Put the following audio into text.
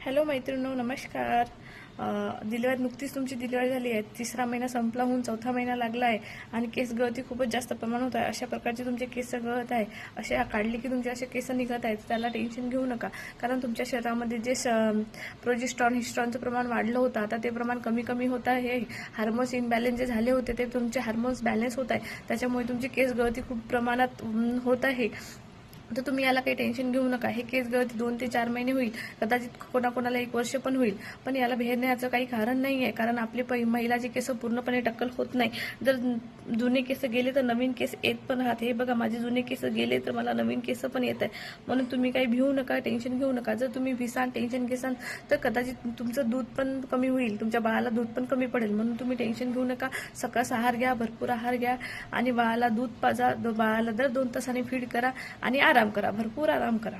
Hello मैत्रिणींनो, नमस्कार. Delivery नुकतीच तुमची डिलिव्हरी झाली आहे. 3रा महिना संपला होऊन 4था महिना लागला आहे आणि केस गळती खूपच जास्त प्रमाणात आहे. अशा प्रकारचे तुमचे केस गळत आहे, असे काढले की तुमचे असे केस निघत आहेत, त्याला टेन्शन घेऊ नका. कारण तुमच्या शरीरामध्ये जे प्रोजेस्टेरॉन हिस्ट्रॉनचं प्रमाण वाढलं होतं, आता ते प्रमाण कमी कमी होत आहे. हार्मोन्स इनबॅलन्स जे झाले होते ते तुमचे हार्मोन्स बॅलन्स होत आहे, त्याच्यामुळे तुमची केस गळती खूप प्रमाणात होत आहे. तर तुम्ही याला काही टेन्शन घेऊ नका. हे केस गळती 2 ते 4 महिने होईल, कदाचित कोणाकोणाला 1 वर्ष पण होईल, पण याला भेदण्याचं काही कारण नाही आहे. कारण आपली महिलाचे केस पूर्णपणे टक्कल होत नाही. जर जुने केस गेले तर नवीन केस येत पण राहते. हे बघा, माझे जुने केस गेले तर मला नवीन केस पण येत आहे. म्हणून तुम्ही काही भिवू नका, टेन्शन घेऊ नका. जर तुम्ही भिसाल, टेन्शन घेसाल तर कदाचित तुमचं दूध पण कमी होईल, तुमच्या बाळाला दूध पण कमी पडेल. म्हणून तुम्ही टेन्शन घेऊ नका. सकस आहार घ्या, भरपूर आहार घ्या आणि बाळाला दूध पाजा. बाळाला दर 2 तासाने फीड करा आणि आराम करा, भरपूर आराम करा.